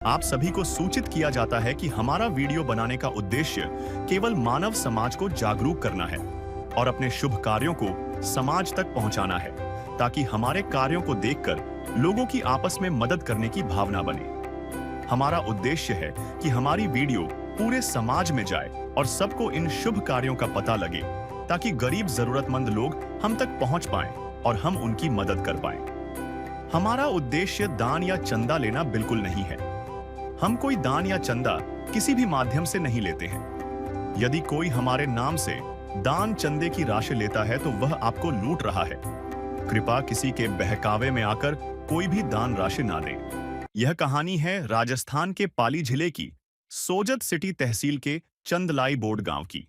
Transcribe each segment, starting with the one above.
आप सभी को सूचित किया जाता है कि हमारा वीडियो बनाने का उद्देश्य केवल मानव समाज को जागरूक करना है और अपने शुभ कार्यों को समाज तक पहुंचाना है, ताकि हमारे कार्यों को देखकर लोगों की आपस में मदद करने की भावना बने। हमारा उद्देश्य है कि हमारी वीडियो पूरे समाज में जाए और सबको इन शुभ कार्यों का पता लगे, ताकि गरीब जरूरतमंद लोग हम तक पहुंच पाएं और हम उनकी मदद कर पाएं। हमारा उद्देश्य दान या चंदा लेना बिल्कुल नहीं है। हम कोई दान या चंदा किसी भी माध्यम से नहीं लेते हैं। यदि कोई हमारे नाम से दान चंदे की राशि लेता है तो वह आपको लूट रहा है। कृपया किसी के बहकावे में आकर कोई भी दान राशि ना दें। यह कहानी है राजस्थान के पाली जिले की सोजत सिटी तहसील के चंदलाई बोर्ड गांव की,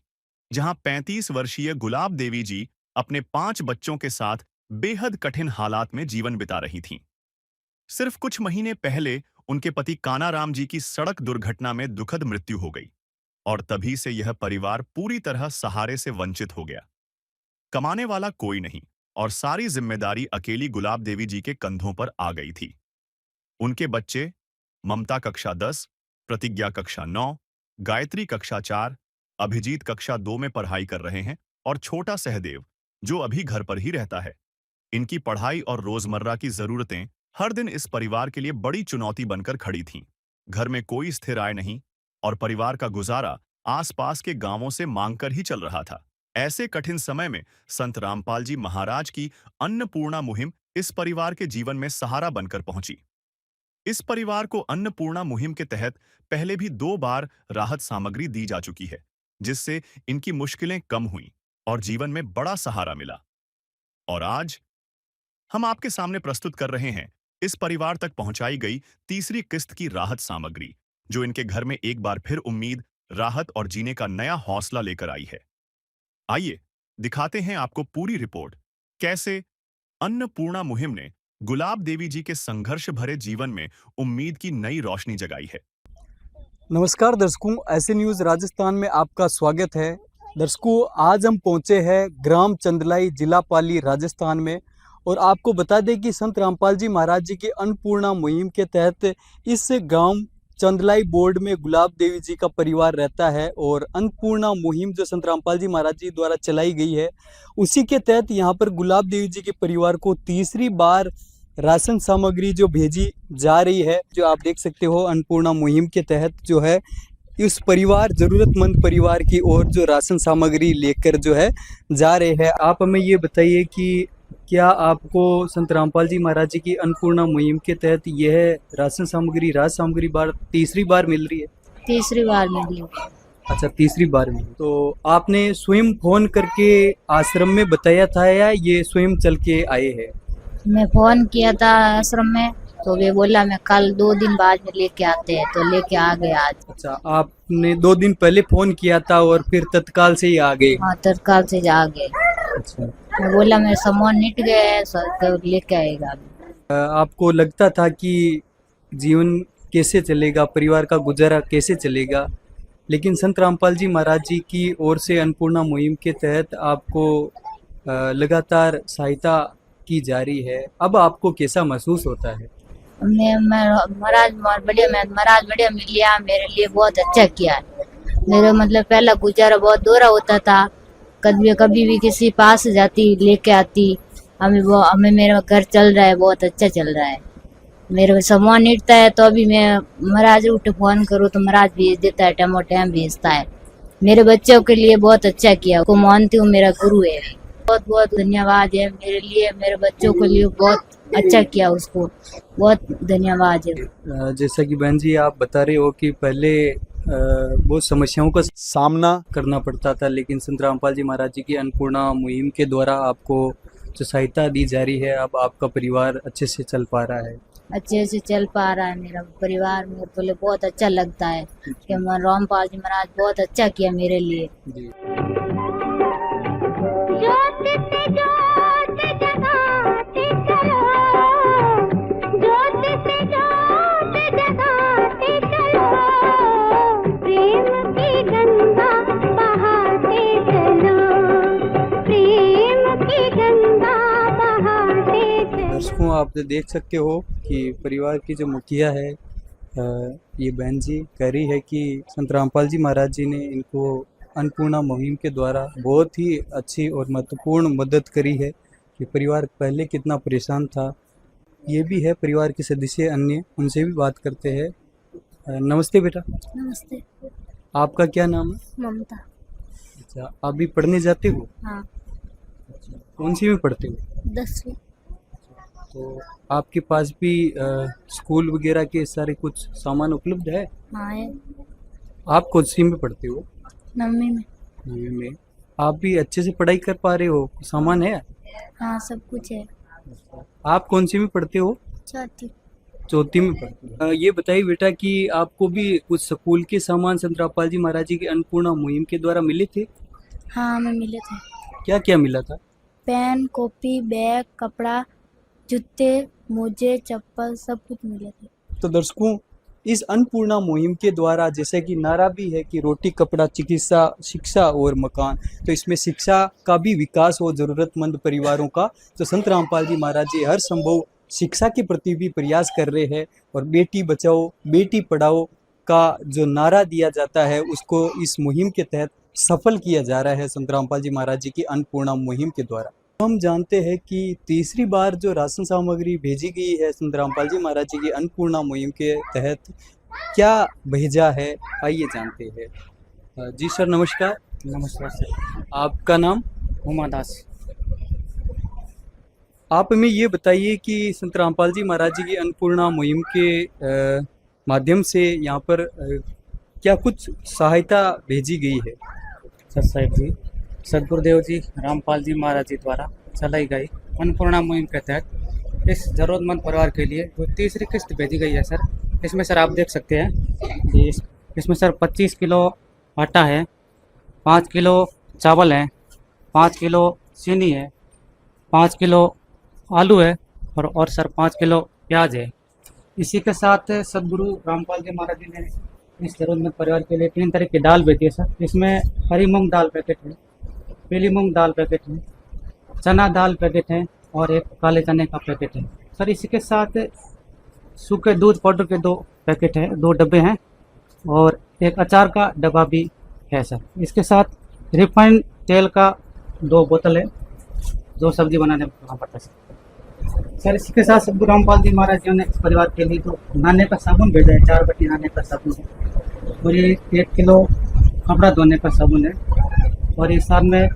जहां 35 वर्षीय गुलाब देवी जी अपने 5 बच्चों के साथ बेहद कठिन हालात में जीवन बिता रही थीं। सिर्फ कुछ महीने पहले उनके पति कानाराम जी की सड़क दुर्घटना में दुखद मृत्यु हो गई और तभी से यह परिवार पूरी तरह सहारे से वंचित हो गया। कमाने वाला कोई नहीं और सारी जिम्मेदारी अकेली गुलाब देवी जी के कंधों पर आ गई थी। उनके बच्चे ममता कक्षा 10, प्रतिज्ञा कक्षा 9, गायत्री कक्षा 4, अभिजीत कक्षा 2 में पढ़ाई कर रहे हैं और छोटा सहदेव जो अभी घर पर ही रहता है। इनकी पढ़ाई और रोजमर्रा की जरूरतें हर दिन इस परिवार के लिए बड़ी चुनौती बनकर खड़ी थीं। घर में कोई स्थिर आय नहीं और परिवार का गुजारा आसपास के गांवों से मांगकर ही चल रहा था। ऐसे कठिन समय में संत रामपाल जी महाराज की अन्नपूर्णा मुहिम इस परिवार के जीवन में सहारा बनकर पहुंची। इस परिवार को अन्नपूर्णा मुहिम के तहत पहले भी 2 बार राहत सामग्री दी जा चुकी है, जिससे इनकी मुश्किलें कम हुईं और जीवन में बड़ा सहारा मिला। और आज हम आपके सामने प्रस्तुत कर रहे हैं इस परिवार तक पहुंचाई गई तीसरी किस्त की राहत सामग्री, जो इनके घर में एक बार फिर उम्मीद, राहत और जीने का नया हौसला लेकर आई है। आइए दिखाते हैं आपको पूरी रिपोर्ट, कैसे अन्नपूर्णा मुहिम ने गुलाब देवी जी के संघर्ष भरे जीवन में उम्मीद की नई रोशनी जगाई है। नमस्कार दर्शकों, ऐसे न्यूज़ राजस्थान में आपका स्वागत है। दर्शकों, आज हम पहुंचे हैं ग्राम चंदलाई, जिला पाली, राजस्थान में। और आपको बता दें कि संत रामपाल जी महाराज जी की अन्नपूर्णा मुहिम के तहत इस गांव चंदलाई बोर्ड में गुलाब देवी जी का परिवार रहता है। और अन्नपूर्णा मुहिम जो संत रामपाल जी महाराज जी द्वारा चलाई गई है, उसी के तहत यहाँ पर गुलाब देवी जी के परिवार को तीसरी बार राशन सामग्री जो भेजी जा रही है, जो आप देख सकते हो अन्नपूर्णा मुहिम के तहत जो है इस परिवार, जरूरतमंद परिवार की ओर जो राशन सामग्री लेकर जो है जा रहे हैं। आप हमें ये बताइए कि क्या आपको संत रामपाल जी महाराज जी की अन्नपूर्णा मुहिम के तहत यह राशन सामग्री तीसरी बार मिल रही है? तीसरी बार मिली। अच्छा, तीसरी बार मिली। तो आपने स्वयं फोन करके आश्रम में बताया था या ये स्वयं चल के आए हैं? मैं फोन किया था आश्रम में, तो वे बोला मैं कल 2 दिन बाद में लेके आते हैं, तो लेके आ गए आज। अच्छा, आपने 2 दिन पहले फोन किया था और फिर तत्काल से ही आ गए? हाँ, तत्काल से जा गए। अच्छा, मैं बोला मेरे सामान निट गए हैं, तो लेके आएगा। आपको लगता था कि जीवन कैसे चलेगा, परिवार का गुजारा कैसे चलेगा, लेकिन संत रामपाल जी महाराज जी की ओर से अन्नपूर्णा मुहिम के तहत आपको लगातार सहायता की जा रही है। अब आपको कैसा महसूस होता है? महाराज बढ़िया मिल गया, मेरे लिए बहुत अच्छा किया है। मेरा मतलब पहला गुजारा बहुत दूर होता था, कभी भी किसी पास जाती लेके आती। हमें मेरा घर चल रहा है, बहुत अच्छा चल रहा है। मेरे सामान निकलता है तो अभी मैं महाराज उठे फोन करूँ तो महाराज भेज देता है, टाइम भेजता है। मेरे बच्चों के लिए बहुत अच्छा किया, को मानती हूँ, मेरा गुरु है। बहुत बहुत धन्यवाद है मेरे लिए, मेरे बच्चों के लिए बहुत अच्छा किया, उसको बहुत धन्यवाद है। जैसा कि बहन जी आप बता रहे हो कि पहले बहुत समस्याओं का सामना करना पड़ता था, लेकिन संत रामपाल जी महाराज जी की अन्नपूर्णा मुहिम के द्वारा आपको जो सहायता दी जा रही है, अब आपका परिवार अच्छे से चल पा रहा है। अच्छे से चल पा रहा है मेरा परिवार। मेरे को लिए बहुत अच्छा लगता है कि रामपाल जी महाराज बहुत अच्छा किया मेरे लिए। दर्शकों, आप देख सकते हो कि परिवार की जो मुखिया है ये बहन जी कह रही है कि संत रामपाल जी महाराज जी ने इनको अन्नपूर्णा मुहिम के द्वारा बहुत ही अच्छी और महत्वपूर्ण मदद करी है कि परिवार पहले कितना परेशान था। ये भी है परिवार के सदस्य अन्य, उनसे भी बात करते हैं। नमस्ते बेटा, नमस्ते। आपका क्या नाम है? ममता। अच्छा, आप भी पढ़ने जाते हो? हाँ। कौन सी में पढ़ते हो? 10वीं। तो आपके पास भी स्कूल वगैरह के सारे कुछ सामान उपलब्ध है? हाँ है। आप कौन सी में पढ़ते हो? 9वीं में। 9वीं में। आप भी अच्छे से पढ़ाई कर पा रहे हो? सामान है? हाँ सब कुछ है। आप कौन सी में पढ़ते हो? चौथी। चौथी में पढ़ते हो। ये बताइए बेटा कि आपको भी कुछ स्कूल के सामान संत रामपाल जी महाराज जी की अन्नपूर्णा मुहिम के द्वारा मिले थे? हाँ हमें मिले थे। क्या क्या मिला था? पेन, कॉपी, बैग, कपड़ा, जूते, मोजे, चप्पल सब कुछ मिले थे। तो दर्शकों, इस अन्नपूर्णा मुहिम के द्वारा जैसे कि नारा भी है कि रोटी, कपड़ा, चिकित्सा, शिक्षा और मकान, तो इसमें शिक्षा का भी विकास हो जरूरतमंद परिवारों का। तो संत रामपाल जी महाराज जी हर संभव शिक्षा के प्रति भी प्रयास कर रहे हैं और बेटी बचाओ बेटी पढ़ाओ का जो नारा दिया जाता है उसको इस मुहिम के तहत सफल किया जा रहा है संत रामपाल जी महाराज जी की अन्नपूर्णा मुहिम के द्वारा। हम जानते हैं कि तीसरी बार जो राशन सामग्री भेजी गई है संत रामपाल जी महाराज जी की अन्नपूर्णा मुहिम के तहत क्या भेजा है, आइए जानते हैं। जी सर नमस्कार। नमस्कार सर। आपका नाम? उमा दास। आप हमें ये बताइए कि संत रामपाल जी महाराज जी की अन्नपूर्णा मुहिम के माध्यम से यहाँ पर क्या कुछ सहायता भेजी गई है? सर साहिब जी, सदगुरुदेव जी रामपाल जी महाराज जी द्वारा चलाई गई अन्नपूर्णा मुहिम के तहत इस ज़रूरतमंद परिवार के लिए जो तीसरी किस्त भेजी गई है सर, इसमें सर आप देख सकते हैं कि इसमें सर 25 किलो आटा है, 5 किलो चावल है, 5 किलो चीनी है, 5 किलो आलू है और सर 5 किलो प्याज है। इसी के साथ सदगुरु रामपाल जी महाराज जी ने इस ज़रूरतमंद परिवार के लिए 3 तरह की दाल भेजी है सर। इसमें हरी मूंग दाल पैकेट है, पीली मूंग दाल पैकेट है, चना दाल पैकेट है और एक काले चने का पैकेट है सर। इसी के साथ सूखे दूध पाउडर के 2 पैकेट हैं, 2 डब्बे हैं और एक अचार का डब्बा भी है सर। इसके साथ रिफाइंड तेल का 2 बोतल है जो सब्जी बनाने में काम पड़ता है सर। इसी के साथ सदगुरु रामपाल जी महाराज जी ने इस परिवार के लिए तो नहाने का साबुन भेजा है, 4 बटी नहाने का साबुन है और ये 1 किलो कपड़ा धोने का साबुन है और इस साथ में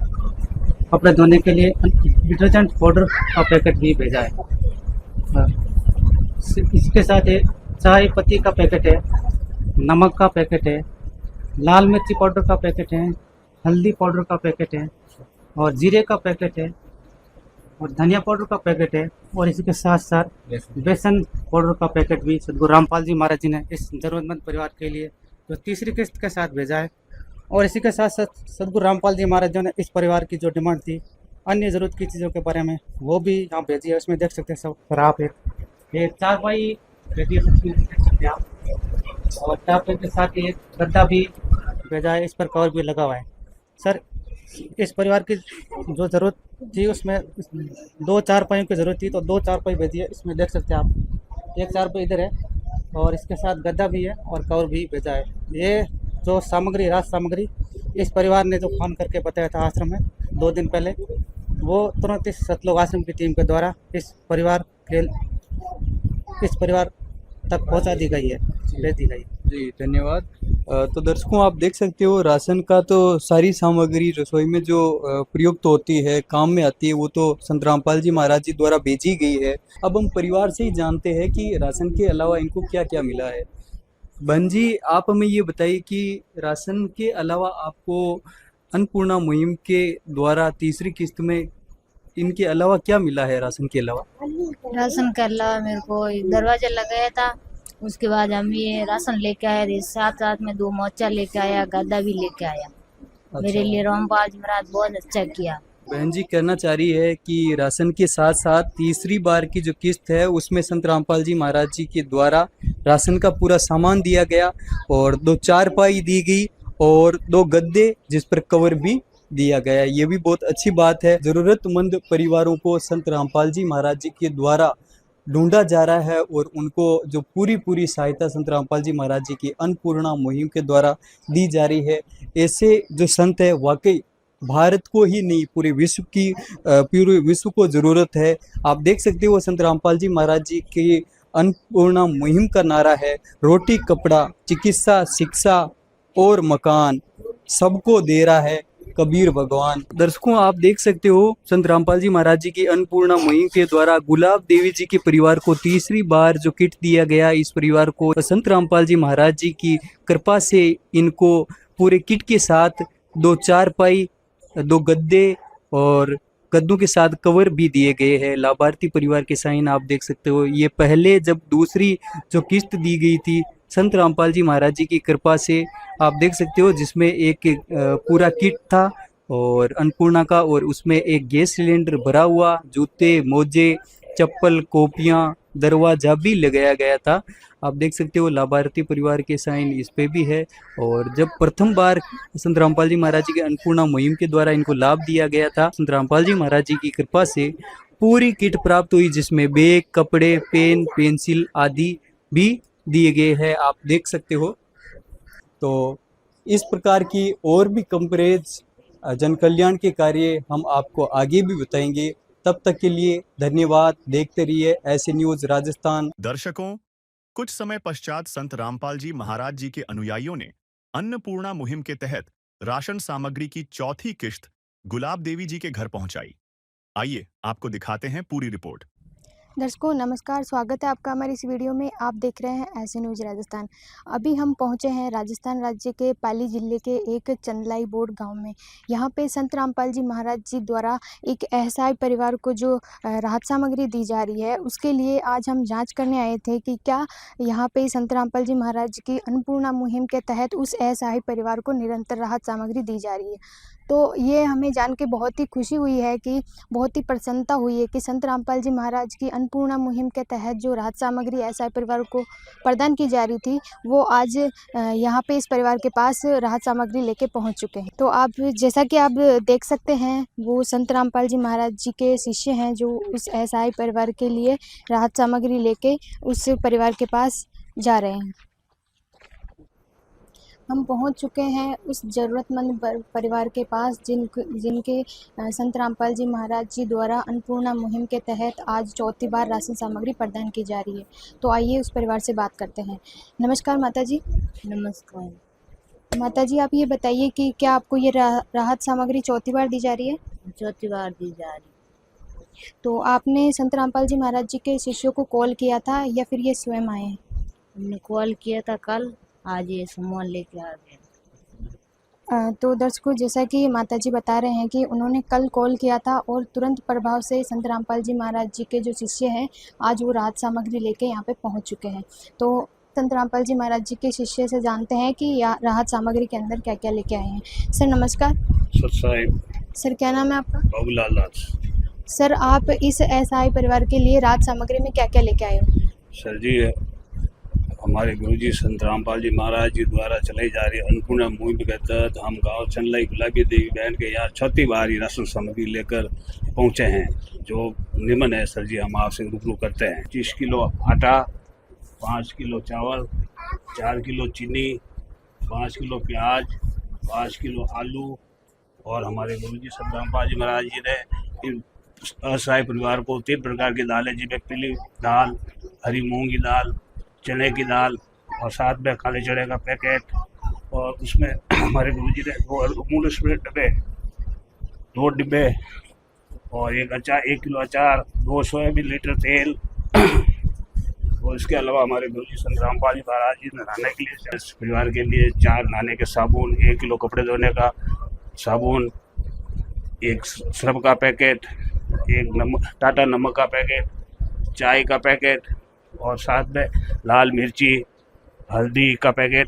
कपड़े धोने के लिए डिटर्जेंट पाउडर का पैकेट भी भेजा है। इसके साथ एक चाय पत्ती का पैकेट है, नमक का पैकेट है, लाल मिर्ची पाउडर का पैकेट है, हल्दी पाउडर का पैकेट है और जीरे का पैकेट है और धनिया पाउडर का पैकेट है और इसी के साथ साथ बेसन पाउडर का पैकेट भी सदगुरु रामपाल जी महाराज जी ने इस ज़रूरतमंद परिवार के लिए जो तीसरी किस्त के साथ भेजा है। और इसी के साथ साथ सदगुरु रामपाल जी महाराज जी ने इस परिवार की जो डिमांड थी अन्य ज़रूरत की चीज़ों के बारे में वो भी यहाँ भेजी है। उसमें देख सकते हैं सब खराब है, एक चारपाई भेजी है, देख सकते हैं आप, और चारपाई के साथ एक गद्दा भी भेजा है, इस पर कवर भी लगा हुआ है सर। इस परिवार की जो ज़रूरत थी उसमें 2 चारपाइयों की ज़रूरत थी तो 2 चारपाई भेजी है। इसमें देख सकते हैं आप, एक चारपाई इधर है और इसके साथ गद्दा भी है और कवर भी भेजा है। ये जो सामग्री राज सामग्री इस परिवार ने जो फोन करके बताया था आश्रम में 2 दिन पहले, वो तुरंत इस सतलोक आश्रम की टीम के द्वारा इस परिवार तक पहुंचा दी गई है, भेज दी गई। जी धन्यवाद। तो दर्शकों आप देख सकते हो राशन का तो सारी सामग्री रसोई में जो प्रयुक्त होती है, काम में आती है, वो तो संत रामपाल जी महाराज जी द्वारा भेजी गई है। अब हम परिवार से ही जानते हैं कि राशन के अलावा इनको क्या क्या मिला है। बहन जी आप हमें ये बताइए कि राशन के अलावा आपको अन्नपूर्णा मुहिम के द्वारा तीसरी किस्त में इनके अलावा क्या मिला है? राशन के अलावा राशन के अलावा मेरे को एक दरवाजा लगाया था, उसके बाद हम ये राशन लेके आए, साथ साथ में 2 मोचा लेके आया, गद्दा भी लेके आया। मेरे लिए रामपाल जी महाराज बहुत अच्छा किया। बहन जी कहना चाह रही है कि राशन के साथ साथ तीसरी बार की जो किस्त है उसमें संत रामपाल जी महाराज जी के द्वारा राशन का पूरा सामान दिया गया और 2 चारपाई दी गई और 2 गद्दे जिस पर कवर भी दिया गया। ये भी बहुत अच्छी बात है। जरूरतमंद परिवारों को संत रामपाल जी महाराज जी के द्वारा ढूंढा जा रहा है और उनको जो पूरी सहायता संत रामपाल जी महाराज जी की अन्नपूर्णा मुहिम के द्वारा दी जा रही है। ऐसे जो संत है वाकई भारत को ही नहीं पूरे विश्व को ज़रूरत है। आप देख सकते हो संत रामपाल जी महाराज जी की अन्नपूर्णा मुहिम का नारा है, रोटी कपड़ा चिकित्सा शिक्षा और मकान सबको दे रहा है कबीर भगवान। दर्शकों आप देख सकते हो संत रामपाल जी महाराज जी की अन्नपूर्णा मुहिम के द्वारा गुलाब देवी जी के परिवार को तीसरी बार जो किट दिया गया, इस परिवार को संत रामपाल जी महाराज जी की कृपा से इनको पूरे किट के साथ 2 चारपाई 2 गद्दे और गद्दों के साथ कवर भी दिए गए हैं। लाभार्थी परिवार के साइन आप देख सकते हो। ये पहले जब दूसरी जो किस्त दी गई थी संत रामपाल जी महाराज जी की कृपा से, आप देख सकते हो, जिसमें एक पूरा किट था और अन्नपूर्णा का, और उसमें एक गैस सिलेंडर भरा हुआ, जूते मोजे चप्पल कॉपियाँ दरवाजा भी लगाया गया था। आप देख सकते हो लाभार्थी परिवार के साइन इस पे भी है। और जब प्रथम बार संत रामपाल जी महाराज जी के अन्नपूर्णा मुहिम के द्वारा इनको लाभ दिया गया था, संत रामपाल जी महाराज जी की कृपा से पूरी किट प्राप्त हुई, जिसमें बैग कपड़े पेन पेंसिल आदि भी दिए गए हैं, आप देख सकते हो। तो इस प्रकार की और भी कवरेज जन कल्याण के कार्य हम आपको आगे भी बताएंगे। तब तक के लिए धन्यवाद। देखते रहिए ऐसे न्यूज़ राजस्थान। दर्शकों, कुछ समय पश्चात संत रामपाल जी महाराज जी के अनुयायियों ने अन्नपूर्णा मुहिम के तहत राशन सामग्री की चौथी किश्त गुलाब देवी जी के घर पहुंचाई। आइए आपको दिखाते हैं पूरी रिपोर्ट। दर्शकों नमस्कार, स्वागत है आपका हमारी इस वीडियो में। आप देख रहे हैं ऐसे न्यूज़ राजस्थान। अभी हम पहुंचे हैं राजस्थान राज्य के पाली जिले के एक चंदलाई बोर्ड गांव में। यहां पे संत रामपाल जी महाराज जी द्वारा एक असहाय परिवार को जो राहत सामग्री दी जा रही है, उसके लिए आज हम जांच करने आए थे कि क्या यहां पे संत रामपाल जी महाराज की अन्नपूर्णा मुहिम के तहत उस असहाय परिवार को निरंतर राहत सामग्री दी जा रही है। तो ये हमें जान के बहुत ही खुशी हुई है कि बहुत ही प्रसन्नता हुई है कि संत रामपाल जी महाराज की अन्नपूर्णा मुहिम के तहत जो राहत सामग्री असहाय परिवार को प्रदान की जा रही थी, वो आज यहाँ पे इस परिवार के पास राहत सामग्री लेके पहुँच चुके हैं। तो आप जैसा कि आप देख सकते हैं, वो संत रामपाल जी महाराज जी के शिष्य हैं जो उस असहाय परिवार के लिए राहत सामग्री लेके उस परिवार के पास जा रहे हैं। हम पहुंच चुके हैं उस ज़रूरतमंद परिवार के पास जिनके संत रामपाल जी महाराज जी द्वारा अन्नपूर्णा मुहिम के तहत आज चौथी बार राशन सामग्री प्रदान की जा रही है। तो आइए उस परिवार से बात करते हैं। नमस्कार माता जी। नमस्कार माता जी, आप ये बताइए कि क्या आपको ये राहत सामग्री चौथी बार दी जा रही है? चौथी बार दी जा रही। तो आपने संत रामपाल जी महाराज जी के शिष्यों को कॉल किया था या फिर ये स्वयं आए हैं? हमने कॉल किया था कल, आज ये सामान लेके आ गए। तो दर्शकों, जैसा कि माता जी बता रहे हैं कि उन्होंने कल कॉल किया था और तुरंत प्रभाव से संत रामपाल जी महाराज जी के जो शिष्य हैं आज वो राहत सामग्री लेके यहाँ पे पहुँच चुके हैं। तो संत रामपाल जी महाराज जी के शिष्य से जानते हैं कि राहत सामग्री के अंदर क्या क्या लेके आए हैं। सर नमस्कार। सर क्या नाम है आपका? बाबूलाल दास। सर आप इस असहाय परिवार के लिए राहत सामग्री में क्या क्या लेके आए हो? सर जी, हमारे गुरुजी संत रामपाल जी महाराज जी द्वारा चलाई जा रही अन्नपूर्णा मुहिम के तहत हम गांव चंदलाई गुलाबी देवी बहन के यहाँ चौथी बार ही राशन सामग्री लेकर पहुँचे हैं। जो निमन है सर जी, हम आपसे रूबरू करते हैं। 30 किलो आटा, 5 किलो चावल, 4 किलो चीनी, 5 किलो प्याज, 5 किलो आलू, और हमारे गुरुजी संत रामपाल जी महाराज जी ने इन असहाय परिवार को 3 प्रकार की दालें, जिसमें पीली दाल, हरी मूंग की दाल, चने की दाल और साथ में काले चने का पैकेट, और उसमें हमारे गुरुजी ने 2 अमूल स्प्रेड डब्बे, 2 डिब्बे, और 1 किलो अचार, 2 सोयाबीन लीटर तेल, और इसके अलावा हमारे गुरुजी संत रामपाल जी महाराज जी ने नहाने के लिए इस परिवार के लिए 4 नहाने के साबुन, 1 किलो कपड़े धोने का साबुन, 1 सर्फ का पैकेट, 1 टाटा नमक का पैकेट, चाय का पैकेट, और साथ में लाल मिर्ची, हल्दी का पैकेट,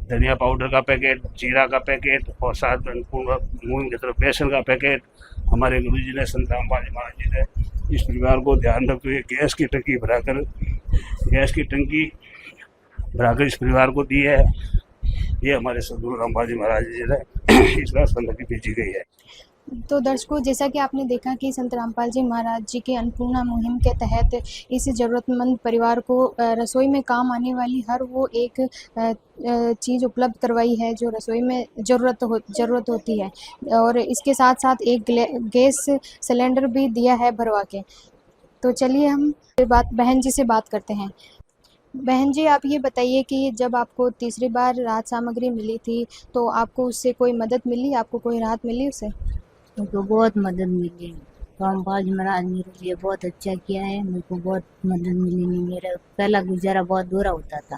धनिया पाउडर का पैकेट, जीरा का पैकेट, और साथ में मूंग की तरफ बेसन का पैकेट हमारे गुरुजी ने संत रामपाल जी महाराज जी ने इस परिवार को ध्यान रखते हुए गैस की टंकी भराकर इस परिवार को दी है। ये हमारे सदगुरु रामपाल जी महाराज जी ने इस बार सामग्री भेजी गई है। तो दर्शकों, जैसा कि आपने देखा कि संत रामपाल जी महाराज जी के अन्नपूर्णा मुहिम के तहत इस ज़रूरतमंद परिवार को रसोई में काम आने वाली हर वो एक चीज़ उपलब्ध करवाई है जो रसोई में ज़रूरत होती है, और इसके साथ साथ एक गैस सिलेंडर भी दिया है भरवा के। तो चलिए हम बहन जी से बात करते हैं। बहन जी, आप ये बताइए कि जब आपको तीसरी बार राहत सामग्री मिली थी तो आपको उससे कोई मदद मिली, आपको कोई राहत मिली उससे? मुझको बहुत मदद मिली। रामपाल जी महाराज मेरे लिए बहुत अच्छा किया है, मेरे को बहुत मदद मिली। मेरा पहला गुजारा बहुत बुरा होता था,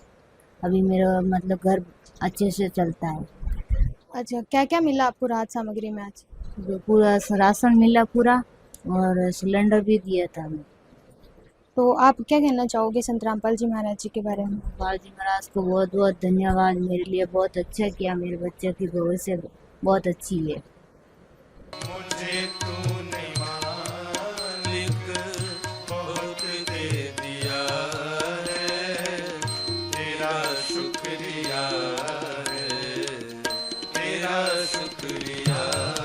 अभी मेरा मतलब घर अच्छे से चलता है। अच्छा, क्या क्या मिला आपको राहत सामग्री में आज? जो पूरा राशन मिला पूरा, और सिलेंडर भी दिया था हमें। तो आप क्या कहना चाहोगे संत रामपाल जी महाराज जी के बारे में? रामपाल जी महाराज को बहुत बहुत धन्यवाद, मेरे लिए बहुत अच्छा किया, मेरे बच्चे की भविष्य बहुत अच्छी है। मुझे तूने मालिक बहुत दे दिया है, तेरा शुक्रिया है, तेरा शुक्रिया है।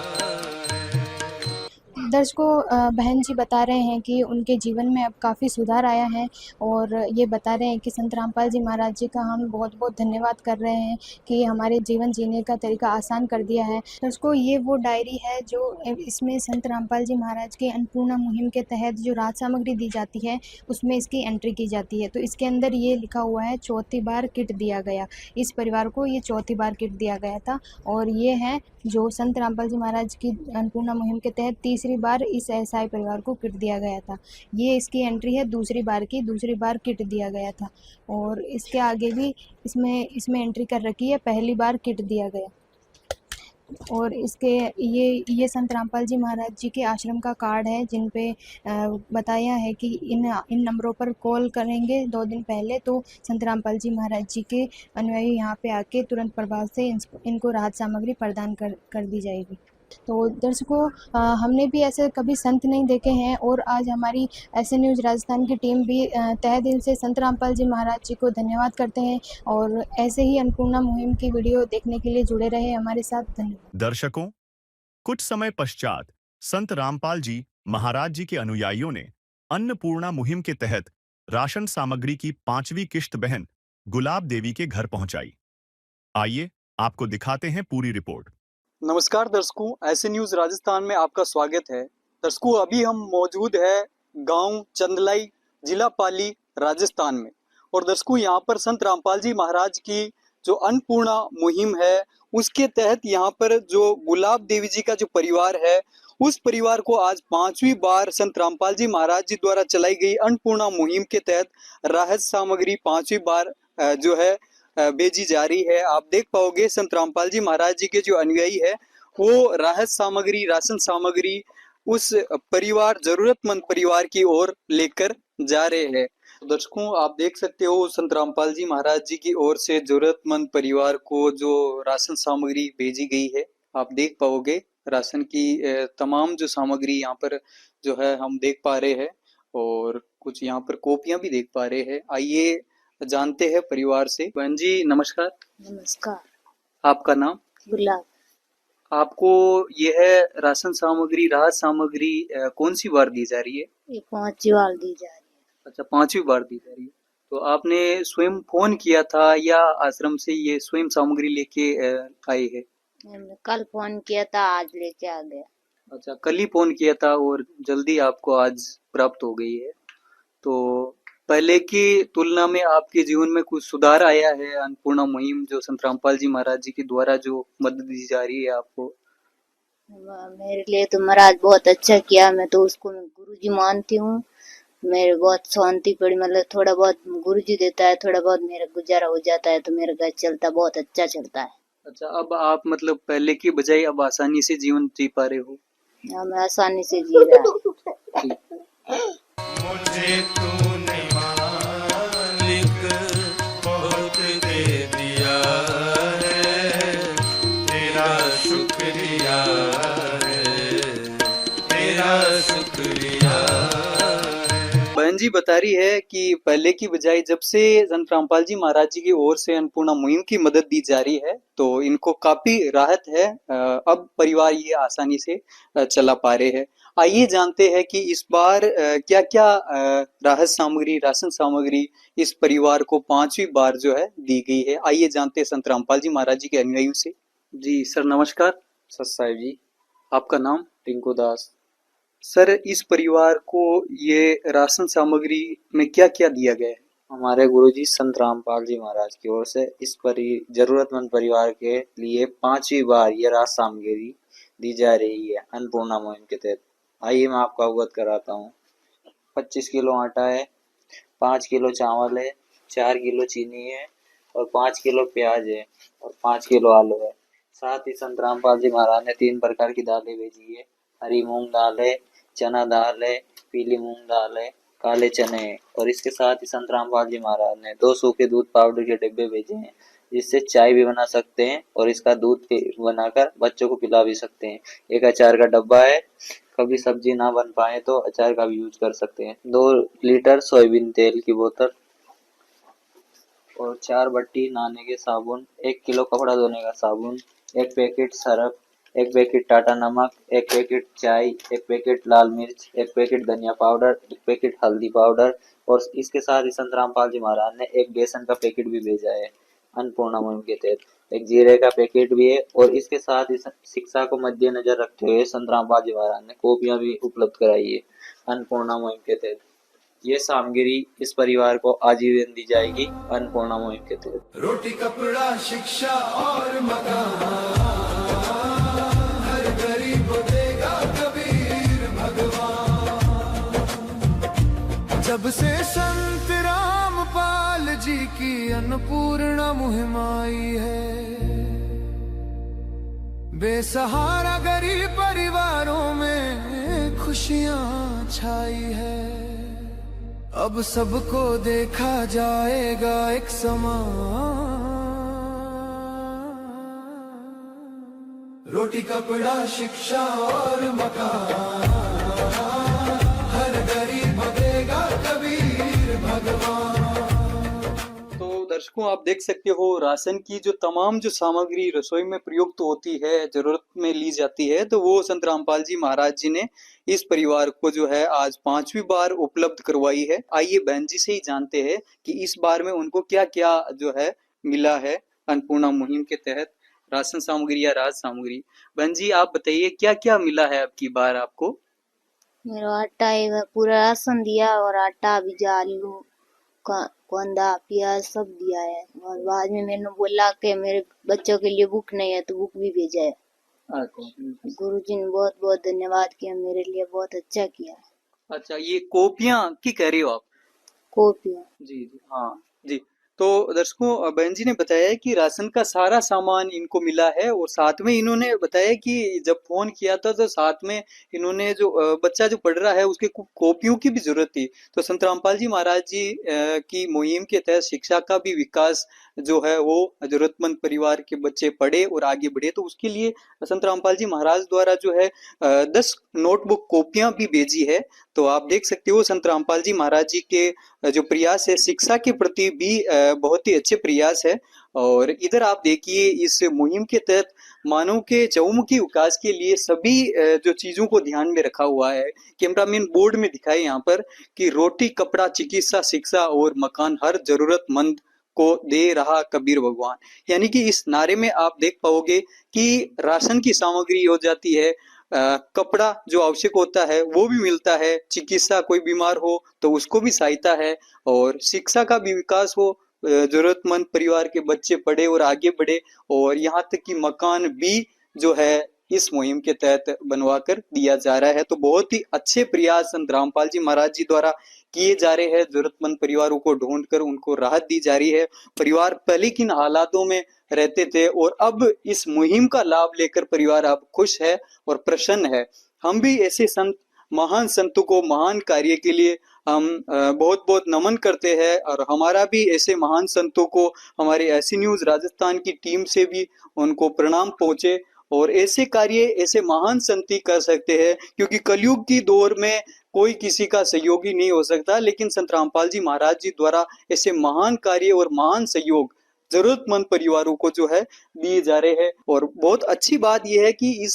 दर्शकों, बहन जी बता रहे हैं कि उनके जीवन में अब काफ़ी सुधार आया है, और ये बता रहे हैं कि संत रामपाल जी महाराज जी का हम बहुत बहुत धन्यवाद कर रहे हैं कि हमारे जीवन जीने का तरीका आसान कर दिया है। दर्शकों, ये वो डायरी है जो इसमें संत रामपाल जी महाराज के अन्नपूर्णा मुहिम के तहत जो राहत सामग्री दी जाती है उसमें इसकी एंट्री की जाती है। तो इसके अंदर ये लिखा हुआ है, चौथी बार किट दिया गया। इस परिवार को ये चौथी बार किट दिया गया था, और ये है जो संत रामपाल जी महाराज की अन्नपूर्णा मुहिम के तहत तीसरी बार इस एसआई परिवार को किट दिया गया था। ये इसकी एंट्री है दूसरी बार किट दिया गया था, और इसके आगे भी इसमें एंट्री कर रखी है, पहली बार किट दिया गया। और इसके ये संत रामपाल जी महाराज जी के आश्रम का कार्ड है, जिन पे बताया है कि इन नंबरों पर कॉल करेंगे 2 दिन पहले तो संत रामपाल जी महाराज जी के अनुयायी यहाँ पे आके तुरंत प्रभाव से इनको राहत सामग्री प्रदान कर दी जाएगी। तो दर्शकों, हमने भी ऐसे कभी संत नहीं देखे हैं, और आज हमारी ऐसे न्यूज़ राजस्थान की टीम भी तहे दिल से संत रामपाल जी महाराज जी को धन्यवाद करते हैं, और ऐसे ही अन्नपूर्णा मुहिम की वीडियो देखने के लिए जुड़े रहे हमारे साथ। धन्यवाद। दर्शकों, कुछ समय पश्चात संत रामपाल जी महाराज जी के अनुयायियों ने अन्नपूर्णा मुहिम के तहत राशन सामग्री की 5वीं किश्त बहन गुलाब देवी के घर पहुंचाई। आइए आपको दिखाते हैं पूरी रिपोर्ट। नमस्कार दर्शकों, ऐसे न्यूज़ राजस्थान में आपका स्वागत है। दर्शकों, अभी हम मौजूद है गांव चंदलाई, जिला पाली, राजस्थान में। और दर्शकों, यहाँ पर संत रामपाल जी महाराज की जो अन्नपूर्णा मुहिम है उसके तहत यहाँ पर जो गुलाब देवी जी का जो परिवार है, उस परिवार को आज 5वीं बार संत रामपाल जी महाराज जी द्वारा चलाई गई अन्नपूर्णा मुहिम के तहत राहत सामग्री 5वीं बार जो है भेजी जा रही है। आप देख पाओगे संत रामपाल जी महाराज जी के जो अनुयायी है वो राहत सामग्री, राशन सामग्री उस परिवार, जरूरतमंद परिवार की ओर लेकर जा रहे हैं। दर्शकों, आप देख सकते हो संत रामपाल जी महाराज जी की ओर से जरूरतमंद परिवार को जो राशन सामग्री भेजी गई है। आप देख पाओगे राशन की तमाम जो सामग्री यहाँ पर जो है हम देख पा रहे हैं, और कुछ यहाँ पर कॉपियां भी देख पा रहे हैं। आइए जानते हैं परिवार से। बहन जी नमस्कार। नमस्कार। आपका नाम? गुलाब। आपको यह राशन सामग्री, राहत सामग्री कौन सी बार दी जा रही है? ये 5वीं बार दी जा रही है। अच्छा, 5वीं बार दी जा रही है। तो आपने स्वयं फोन किया था या आश्रम से ये स्वयं सामग्री लेके आए है? हमने कल फोन किया था, आज लेके आ गया। अच्छा, कल ही फोन किया था और जल्दी आपको आज प्राप्त हो गई है। तो पहले की तुलना में आपके जीवन में कुछ सुधार आया है? अन्नपूर्णा मुहिम जो संत रामपाल जी महाराज जी के द्वारा जो मदद दी जा रही है आपको? मेरे लिए तो महाराज बहुत अच्छा किया, मैं तो उसको गुरुजी मानती हूँ। मेरे बहुत शांति पड़ी, मतलब थोड़ा बहुत गुरुजी देता है, थोड़ा बहुत मेरा गुजारा हो जाता है, तो मेरा घर चलता बहुत अच्छा चलता है। अच्छा, अब आप मतलब पहले की बजाय अब आसानी से जीवन जी पा रहे हो? हाँ, मैं आसानी से जी रहा हूँ। मुझे तूने मालिक बहुत दे दिया है, तेरा शुक्रिया है, तेरा शुक्रिया है। बहन जी बता रही है कि पहले की बजाय जब से संत रामपाल जी महाराज जी की ओर से अन्नपूर्णा मुहिम की मदद दी जा रही है तो इनको काफी राहत है। अब परिवार ये आसानी से चला पा रहे हैं। आइए जानते हैं कि इस बार क्या क्या राहत सामग्री, राशन सामग्री इस परिवार को 5वीं बार जो है दी गई है। आइए जानते हैं संत रामपाल जी महाराज जी के अनुयायियों से। जी सर नमस्कार। सत साहिब जी। आपका नाम? टिंकू दास। सर इस परिवार को ये राशन सामग्री में क्या क्या दिया गया है? हमारे गुरुजी संत रामपाल जी महाराज की ओर से इस जरूरतमंद परिवार के लिए 5वीं बार ये राशन सामग्री दी जा रही है अन्नपूर्णा मुहिम के तहत। आइए मैं आपको अवगत कराता हूँ। 25 किलो आटा है, 5 किलो चावल है, 4 किलो चीनी है और 5 किलो प्याज है और 5 किलो आलू है। साथ ही संत रामपाल जी महाराज ने 3 प्रकार की दालें भेजी है। हरी मूंग दाल है, चना दाल है, पीली मूंग दाल है, काले चने हैं। और इसके साथ ही संत रामपाल जी महाराज ने 2 सूखे दूध पाउडर के डिब्बे भेजे हैं, जिससे चाय भी बना सकते हैं और इसका दूध बनाकर बच्चों को पिला भी सकते हैं। एक अचार का डब्बा है, कभी सब्जी ना बन पाए तो अचार का भी यूज कर सकते हैं। 2 लीटर सोयाबीन तेल की बोतल और 4 बट्टी नहाने के साबुन, 1 किलो कपड़ा धोने का साबुन, 1 पैकेट सरफ, 1 पैकेट टाटा नमक, 1 पैकेट चाय, 1 पैकेट लाल मिर्च, 1 पैकेट धनिया पाउडर, 1 पैकेट हल्दी पाउडर और इसके साथ ही संत रामपाल जी महाराज ने 1 बेसन का पैकेट भी भेजा है अन्नपूर्णा मुहिम के तहत। 1 जीरे का पैकेट भी है और इसके साथ ही शिक्षा को मद्देनजर रखते हुए संत रामपाल जी महाराज ने कॉपियां भी उपलब्ध कराई है अन्नपूर्णा मुहिम के तहत। ये सामग्री इस परिवार को आजीवन दी जाएगी अन्नपूर्णा मुहिम के तहत। रोटी कपड़ा शिक्षा और मकान हर गरीब को देगा कबीर भगवान। जब से संत रामपाल जी की अन्नपूर्णा मुहिम आई है, बेसहारा गरीब परिवारों में खुशियां छाई है। अब सबको देखा जाएगा एक समान। रोटी कपड़ा शिक्षा और मकान हर गरीब देगा कबीर भगवान। तो दर्शकों आप देख सकते हो राशन की जो तमाम जो सामग्री रसोई में प्रयुक्त होती है, जरूरत में ली जाती है, तो वो संत रामपाल जी महाराज जी ने इस परिवार को जो है आज 5वीं बार उपलब्ध करवाई है। आइए बहन जी से ही जानते हैं कि इस बार में उनको क्या क्या जो है मिला है अन्नपूर्णा मुहिम के तहत, राशन सामग्री या राज सामग्री। बहन जी आप बताइए क्या क्या मिला है अब की बार आपको? मेरा आटा एक पूरा राशन दिया और आटा भी, आलू कांदा प्याज सब दिया है। और बाद में मैंने बोला कि मेरे बच्चों के लिए बुक नहीं है तो बुक भी भेजा है। गुरुजी ने बहुत बहुत धन्यवाद किया, मेरे लिए बहुत अच्छा किया। अच्छा ये कॉपियां की कह रही हो आप? कॉपियां जी जी हाँ जी। तो दर्शकों बहन जी ने बताया है कि राशन का सारा सामान इनको मिला है और साथ में इन्होंने बताया कि जब फोन किया था तो साथ में इन्होंने जो बच्चा जो पढ़ रहा है उसके कॉपियों की भी जरूरत थी। तो संत रामपाल जी महाराज जी की मुहिम के तहत शिक्षा का भी विकास जो है वो जरूरतमंद परिवार के बच्चे पढ़े और आगे बढ़े, तो उसके लिए संत रामपाल जी महाराज द्वारा जो है 10 नोटबुक कॉपियां भी भेजी है। तो आप देख सकते हो संत रामपाल जी महाराज जी के जो प्रयास है शिक्षा के प्रति भी बहुत ही अच्छे प्रयास है। और इधर आप देखिए इस मुहिम के तहत मानव के चहुमुखी विकास के लिए सभी जो चीजों को ध्यान में रखा हुआ है। कैमरामैन बोर्ड में दिखाए यहाँ पर कि रोटी कपड़ा चिकित्सा शिक्षा और मकान हर जरूरतमंद को दे रहा कबीर भगवान। यानी कि इस नारे में आप देख पाओगे कि राशन की सामग्री हो जाती है, कपड़ा जो आवश्यक होता है वो भी मिलता है, चिकित्सा कोई बीमार हो तो उसको भी सहायता है और शिक्षा का भी विकास हो, जरूरतमंद परिवार के बच्चे पढ़े और आगे बढ़े और यहाँ तक कि मकान भी जो है इस मुहिम के तहत बनवा कर दिया जा रहा है। तो बहुत ही अच्छे प्रयास संत रामपाल जी महाराज जी द्वारा किए जा रहे हैं। जरूरतमंद परिवारों को ढूंढकर उनको राहत दी जा रही है। परिवार पहले किन हालातों में रहते थे और अब इस मुहिम का लाभ लेकर परिवार अब खुश है और प्रसन्न है। हम भी ऐसे संत, महान संतों को महान कार्य के लिए हम बहुत बहुत नमन करते हैं और हमारा भी ऐसे महान संतों को हमारे ऐसी न्यूज राजस्थान की टीम से भी उनको प्रणाम पहुंचे। और ऐसे कार्य ऐसे महान संत ही कर सकते हैं, क्योंकि कलयुग की दौर में कोई किसी का सहयोगी नहीं हो सकता, लेकिन संत रामपाल जी महाराज जी द्वारा ऐसे महान कार्य और महान सहयोग जरूरतमंद परिवारों को जो है दिए जा रहे हैं। और बहुत अच्छी बात यह है कि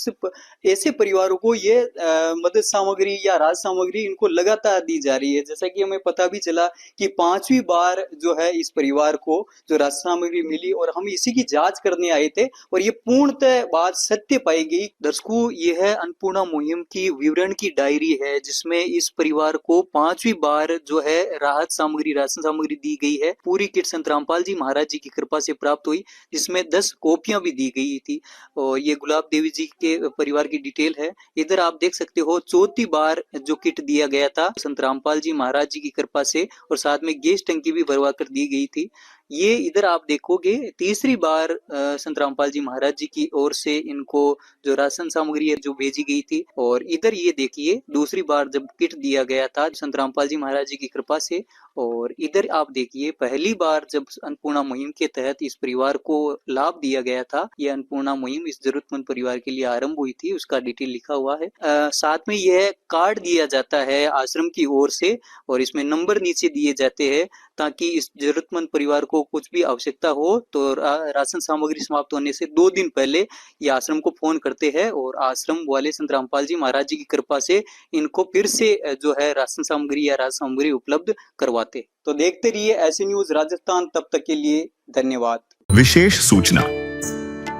ऐसे परिवारों को ये मदद सामग्री या राज सामग्री इनको लगातार दी जा रही है। जैसा कि हमें पता भी चला कि 5वीं बार जो है इस परिवार को जो राज सामग्री मिली, और हम इसी की जांच करने आए थे और ये पूर्णतः बात सत्य पाई गई। दर्शकों, यह है अन्नपूर्णा मुहिम की विवरण की डायरी है, जिसमें इस परिवार को 5वीं बार जो है राहत सामग्री, राशन सामग्री दी गई है। पूरी किट संत रामपाल जी महाराज जी की कृपा से प्राप्त हुई, जिसमें 10 कॉपियां भी दी गई थी। और ये गुलाब देवी जी के परिवार की डिटेल है। इधर आप देख सकते हो 4थी बार जो किट दिया गया था संत रामपाल जी महाराज जी की कृपा से, और साथ में गैस टंकी भी भरवा कर दी गई थी। ये इधर आप देखोगे 3री बार संत रामपाल जी महाराज जी की ओर से इनको जो राशन सामग्री है जो भेजी गई थी। और इधर ये देखिए 2री बार जब किट दिया गया था संत रामपाल जी महाराज जी की कृपा से। और इधर आप देखिए पहली बार जब अन्नपूर्णा मुहिम के तहत इस परिवार को लाभ दिया गया था, यह अन्नपूर्णा मुहिम इस जरूरतमंद परिवार के लिए आरंभ हुई थी, उसका डिटेल लिखा हुआ है। साथ में यह कार्ड दिया जाता है आश्रम की ओर से, और इसमें नंबर नीचे दिए जाते हैं ताकि इस जरूरतमंद परिवार को कुछ भी आवश्यकता हो तो राशन सामग्री समाप्त होने से 2 दिन पहले ये आश्रम को फोन करते हैं, और आश्रम वाले संत रामपाल जी महाराज जी की कृपा से इनको फिर से जो है राशन सामग्री या राशन सामग्री उपलब्ध करवाते। तो देखते रहिए ऐसे न्यूज राजस्थान, तब तक के लिए धन्यवाद। विशेष सूचना,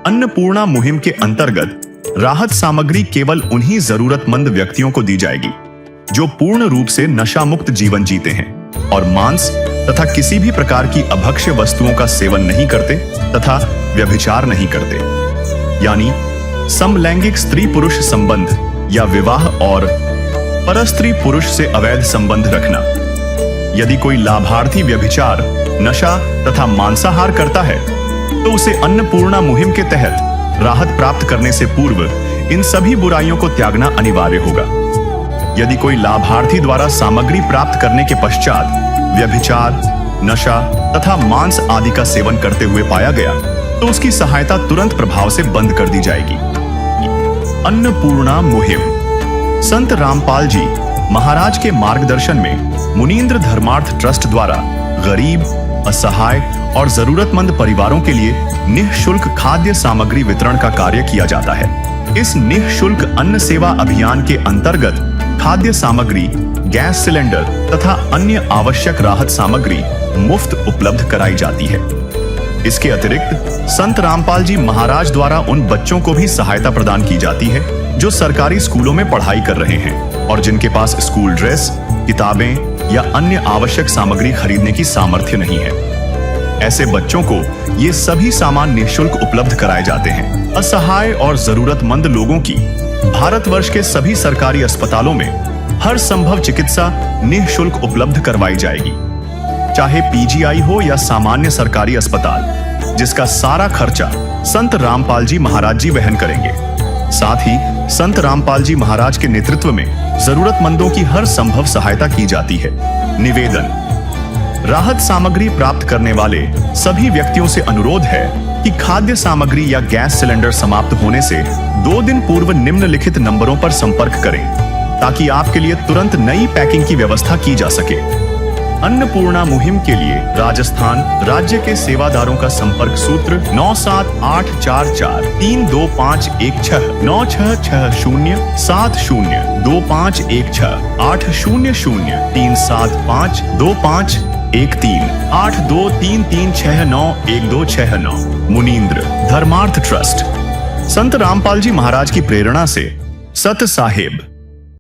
अन्नपूर्णा मुहिम के अंतर्गत राहत सामग्री केवल उन्हीं जरूरतमंद व्यक्तियों को दी जाएगी जो पूर्ण रूप से नशा मुक्त जीवन जीते हैं और मांस तथा किसी भी प्रकार की अभक्ष्य वस्तुओं का सेवन नहीं करते तथा व्यभिचार नहीं करते, यानी समलैंगिक स्त्री पुरुष संबंध या विवाह और परस्त्री पुरुष से अवैध संबंध रखना। यदि कोई लाभार्थी व्यभिचार, नशा तथा मांसाहार करता है तो उसे अन्नपूर्णा मुहिम के तहत राहत प्राप्त करने से पूर्व इन सभी बुराइयों को त्यागना अनिवार्य होगा। यदि कोई लाभार्थी द्वारा सामग्री प्राप्त करने के पश्चात व्यभिचार, नशा तथा मांस आदि का सेवन करते हुए पाया गया तो उसकी सहायता तुरंत प्रभाव से बंद कर दी जाएगी। अन्नपूर्णा मुहिम संत रामपाल जी महाराज के मार्गदर्शन में मुनींद्र धर्मार्थ ट्रस्ट द्वारा गरीब, असहाय और जरूरतमंद परिवारों के लिए निःशुल्क खाद्य सामग्री वितरण का कार्य किया जाता है। इस निःशुल्क अन्न सेवा अभियान के अंतर्गत खाद्य सामग्री, गैस सिलेंडर तथा अन्य आवश्यक राहत सामग्री मुफ्त उपलब्ध कराई जाती है। इसके अतिरिक्त संत रामपाल जी महाराज द्वारा उन बच्चों को भी सहायता प्रदान की जाती है जो सरकारी स्कूलों में पढ़ाई कर रहे हैं और जिनके पास स्कूल ड्रेस, किताबें या अन्य आवश्यक सामग्री खरीदने की सामर्थ्य नहीं है। ऐसे बच्चों को ये सभी सामान निःशुल्क उपलब्ध कराए जाते हैं। असहाय और जरूरतमंद लोगों की भारतवर्ष के सभी सरकारी अस्पतालों में हर संभव चिकित्सा निःशुल्क उपलब्ध करवाई जाएगी, चाहे पीजीआई हो या सामान्य सरकारी अस्पताल, जिसका सारा खर्चा संत रामपाल जी महाराज जी वहन करेंगे। साथ ही संत रामपाल जी महाराज के नेतृत्व में जरूरतमंदों की हर संभव सहायता की जाती है। निवेदन, राहत सामग्री प्राप्त करने वाले सभी व्यक्तियों से अनुरोध है कि खाद्य सामग्री या गैस सिलेंडर समाप्त होने से 2 दिन पूर्व निम्नलिखित नंबरों पर संपर्क करें ताकि आपके लिए तुरंत नई पैकिंग की व्यवस्था की जा सके। अन्नपूर्णा मुहिम के लिए राजस्थान राज्य के सेवादारों का संपर्क सूत्र 9784432516 9660702516 80037525313 8233691269। मुनींद्र धर्मार्थ ट्रस्ट संत रामपाल जी महाराज की प्रेरणा से सत साहेब।